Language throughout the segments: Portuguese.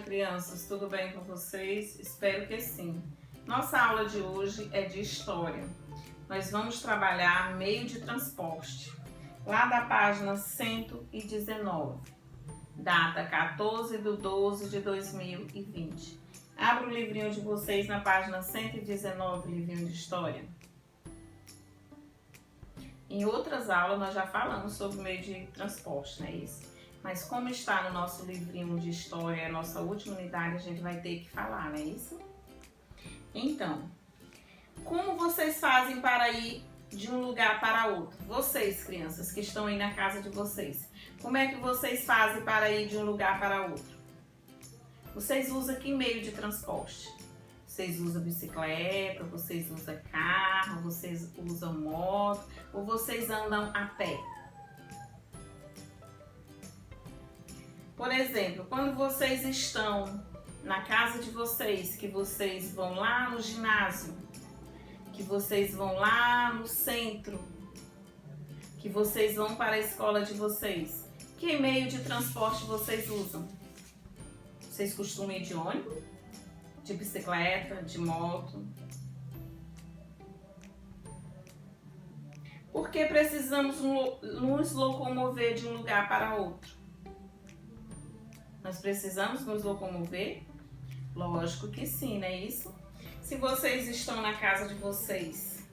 crianças, tudo bem com vocês? Espero que sim. Nossa aula de hoje é de História. Nós vamos trabalhar meio de transporte, lá da página 119, data 14/12/2020. Abra o livrinho de vocês na página 119, livrinho de História. Em outras aulas nós já falamos sobre o meio de transporte, não é isso? Mas como está no nosso livrinho de História, a nossa última unidade, a gente vai ter que falar, não é isso? Então, como vocês fazem para ir de um lugar para outro? Vocês, crianças, que estão aí na casa de vocês, como é que vocês fazem para ir de um lugar para outro? Vocês usam que meio de transporte? Vocês usam bicicleta, vocês usam carro, vocês usam moto ou vocês andam a pé? Por exemplo, quando vocês estão na casa de vocês, que vocês vão lá no ginásio, que vocês vão lá no centro, que vocês vão para a escola de vocês, que meio de transporte vocês usam? Vocês costumam ir de ônibus, de bicicleta, de moto? Por que precisamos nos locomover de um lugar para outro? Nós precisamos nos locomover? Lógico que sim, não é isso? Se vocês estão na casa de vocês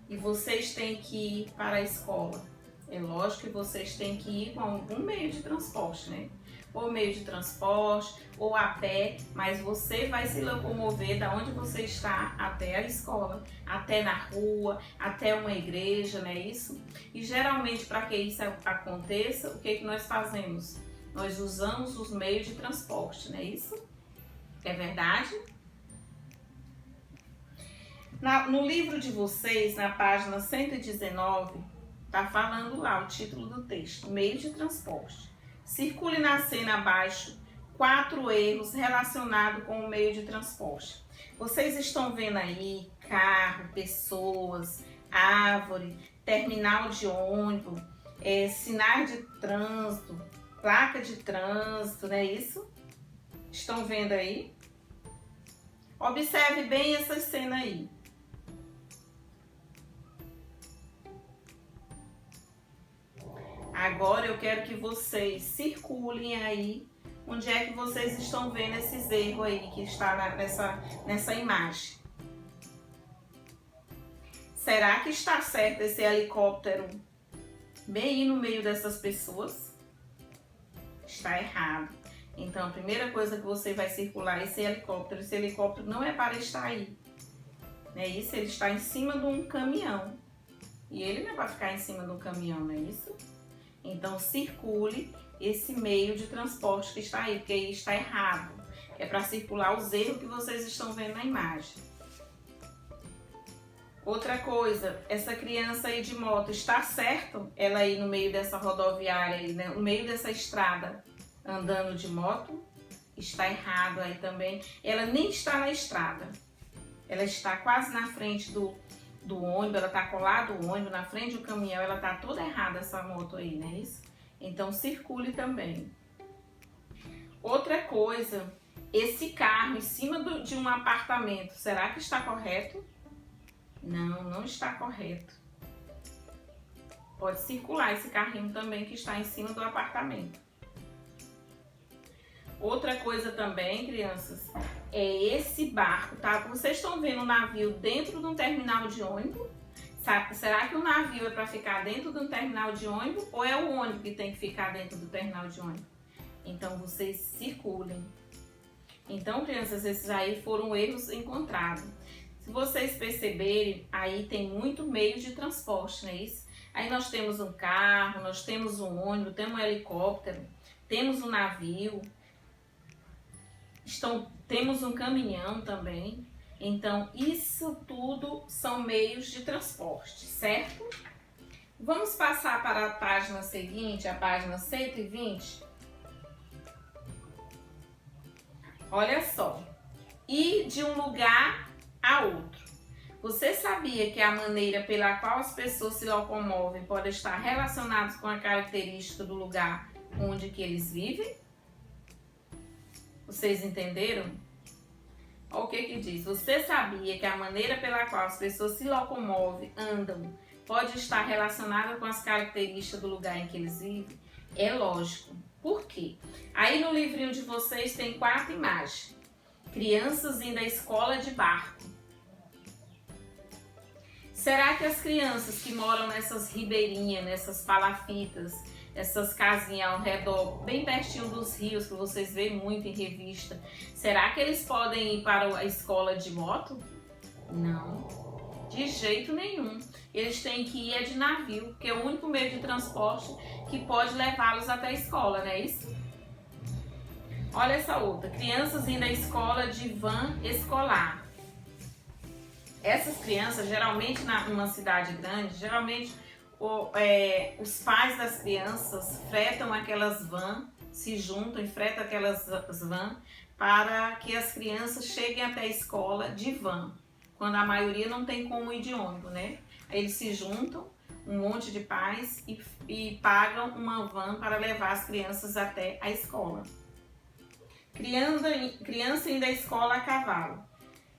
e vocês têm que ir para a escola, é lógico que vocês têm que ir com algum meio de transporte, né? Ou meio de transporte, ou a pé, mas você vai se locomover da onde você está até a escola, até na rua, até uma igreja, não é isso? E geralmente, para que isso aconteça, o que nós fazemos? Nós usamos os meios de transporte, não é isso? É verdade? No livro de vocês, na página 119, está falando lá o título do texto, meio de transporte. Circule na cena abaixo 4 erros relacionados com o meio de transporte. Vocês estão vendo aí carro, pessoas, árvore, terminal de ônibus, sinais de trânsito, placa de trânsito, não é isso? Estão vendo aí? Observe bem essa cena aí. Agora eu quero que vocês circulem aí onde é que vocês estão vendo esses erros aí que está nessa imagem. Será que está certo esse helicóptero bem aí no meio dessas pessoas? Está errado. Então, a primeira coisa que você vai circular é esse helicóptero não é para estar aí. Não é isso? Ele está em cima de um caminhão. E ele não é para ficar em cima de um caminhão, não é isso? Então, circule esse meio de transporte que está aí, porque aí está errado. É para circular os erros que vocês estão vendo na imagem. Outra coisa, essa criança aí de moto, está certo ela aí no meio dessa rodoviária, aí, né? No meio dessa estrada, andando de moto? Está errado aí também. Ela nem está na estrada. Ela está quase na frente do ônibus, ela está colada ao ônibus, na frente do caminhão, ela está toda errada essa moto aí, não é isso? Então circule também. Outra coisa, esse carro em cima de um apartamento, será que está correto? Não, não está correto. Pode circular esse carrinho também que está em cima do apartamento. Outra coisa também, crianças, é esse barco, tá? Vocês estão vendo o navio dentro de um terminal de ônibus? Será que o navio é para ficar dentro de um terminal de ônibus ou é o ônibus que tem que ficar dentro do terminal de ônibus? Então, vocês circulem. Então, crianças, esses aí foram erros encontrados. Se vocês perceberem, aí tem muito meio de transporte, não é isso? Aí nós temos um carro, nós temos um ônibus, temos um helicóptero, temos um navio. Temos um caminhão também. Então, isso tudo são meios de transporte, certo? Vamos passar para a página seguinte, a página 120. Olha só. Ir de um lugar a outro. Você sabia que a maneira pela qual as pessoas se locomovem pode estar relacionada com a característica do lugar onde que eles vivem? Vocês entenderam? Olha o que diz. Você sabia que a maneira pela qual as pessoas se locomovem, andam, pode estar relacionada com as características do lugar em que eles vivem? É lógico. Por quê? Aí no livrinho de vocês tem 4 imagens. Crianças indo à escola de barco. Será que as crianças que moram nessas ribeirinhas, nessas palafitas, essas casinhas ao redor, bem pertinho dos rios, que vocês veem muito em revista, será que eles podem ir para a escola de moto? Não, de jeito nenhum. Eles têm que ir de navio, porque é o único meio de transporte que pode levá-los até a escola, não é isso? Olha essa outra, crianças indo à escola de van escolar. Essas crianças, geralmente numa cidade grande, geralmente os pais das crianças fretam aquelas vans, se juntam e fretam aquelas vans para que as crianças cheguem até a escola de van, quando a maioria não tem como ir de ônibus, né? Aí eles se juntam, um monte de pais, e pagam uma van para levar as crianças até a escola. Criança indo à escola a cavalo.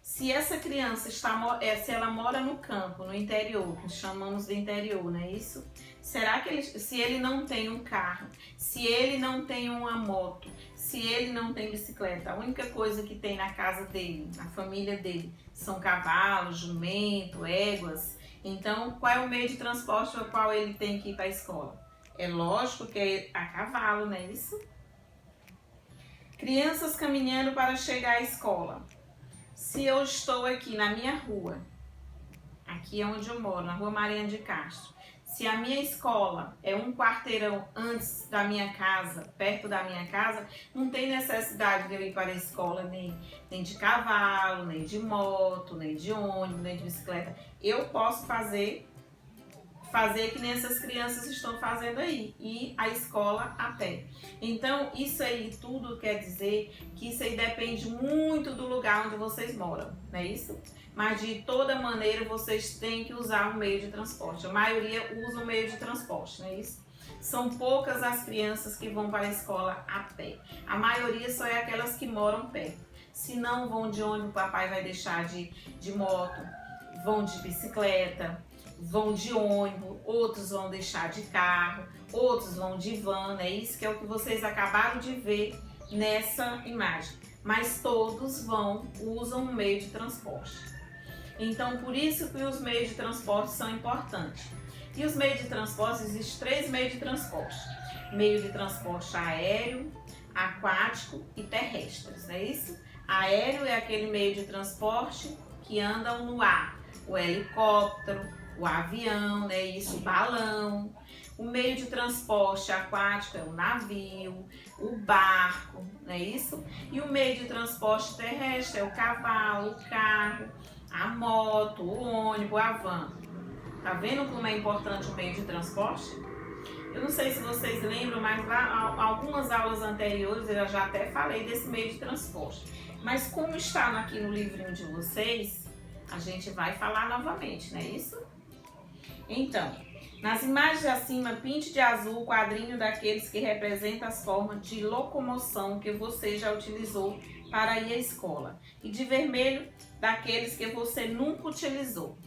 Se essa criança se ela mora no campo, no interior, que chamamos de interior, não é isso? Será que se ele não tem um carro, se ele não tem uma moto, se ele não tem bicicleta, a única coisa que tem na casa dele, na família dele, são cavalos, jumento, éguas. Então, qual é o meio de transporte ao qual ele tem que ir para a escola? É lógico que é a cavalo, não é isso? Crianças caminhando para chegar à escola. Se eu estou aqui na minha rua, aqui é onde eu moro, na Rua Mariana de Castro, se a minha escola é um quarteirão antes da minha casa, perto da minha casa, não tem necessidade de eu ir para a escola nem de cavalo, nem de moto, nem de ônibus, nem de bicicleta. Eu posso fazer que nem essas crianças estão fazendo aí, ir à escola a pé. Então, isso aí tudo quer dizer que isso aí depende muito do lugar onde vocês moram, não é isso? Mas de toda maneira vocês têm que usar um meio de transporte. A maioria usa um meio de transporte, não é isso? São poucas as crianças que vão para a escola a pé. A maioria só é aquelas que moram perto. Se não vão de ônibus, o papai vai deixar de moto, vão de bicicleta, vão de ônibus, outros vão deixar de carro, outros vão de van, é isso que é o que vocês acabaram de ver nessa imagem. Mas todos usam um meio de transporte. Então, por isso que os meios de transporte são importantes. E os meios de transporte, existem 3 meios de transporte. Meio de transporte aéreo, aquático e terrestres, não é isso? Aéreo é aquele meio de transporte que andam no ar, o helicóptero, o avião, né? Isso, o balão. O meio de transporte aquático é o navio, o barco, não é isso? E o meio de transporte terrestre é o cavalo, o carro, a moto, o ônibus, a van. Tá vendo como é importante o meio de transporte? Eu não sei se vocês lembram, mas lá, algumas aulas anteriores eu já até falei desse meio de transporte. Mas como está aqui no livrinho de vocês, a gente vai falar novamente, não é isso? Então, nas imagens acima, pinte de azul o quadrinho daqueles que representam as formas de locomoção que você já utilizou para ir à escola. E de vermelho, daqueles que você nunca utilizou.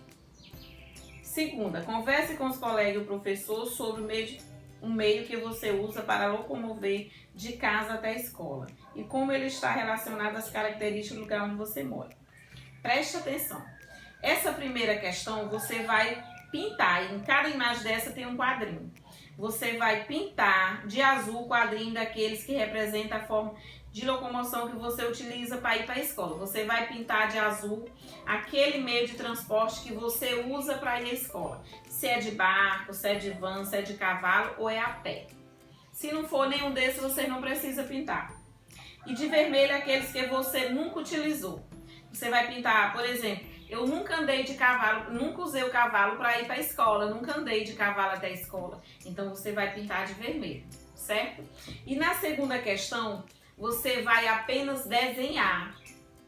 Segunda, converse com os colegas e o professor sobre o meio que você usa para locomover de casa até a escola e como ele está relacionado às características do lugar onde você mora. Preste atenção. Essa primeira questão você vai pintar, e em cada imagem dessa tem um quadrinho. Você vai pintar de azul o quadrinho daqueles que representam a forma de locomoção que você utiliza para ir para a escola. Você vai pintar de azul aquele meio de transporte que você usa para ir à escola. Se é de barco, se é de van, se é de cavalo ou é a pé. Se não for nenhum desses, você não precisa pintar. E de vermelho aqueles que você nunca utilizou. Você vai pintar, por exemplo, eu nunca andei de cavalo, nunca usei o cavalo para ir para a escola, nunca andei de cavalo até a escola. Então você vai pintar de vermelho, certo? E na segunda questão, você vai apenas desenhar.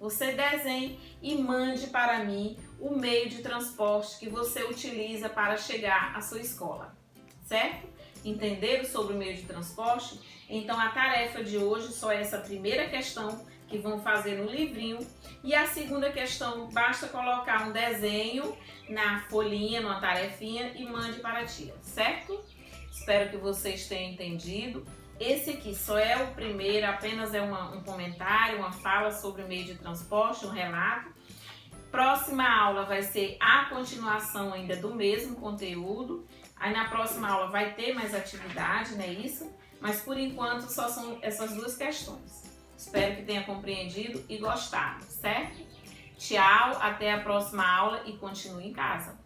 Você desenhe e mande para mim o meio de transporte que você utiliza para chegar à sua escola, certo? Entenderam sobre o meio de transporte? Então a tarefa de hoje só é essa primeira questão que vão fazer no livrinho, e a segunda questão basta colocar um desenho na folhinha, numa tarefinha e mande para a tia, certo? Espero que vocês tenham entendido. Esse aqui só é o primeiro, apenas é um comentário, uma fala sobre o meio de transporte, um relato. Próxima aula vai ser a continuação ainda do mesmo conteúdo. Aí na próxima aula vai ter mais atividade, não é isso? Mas por enquanto só são essas duas questões. Espero que tenha compreendido e gostado, certo? Tchau, até a próxima aula e continue em casa.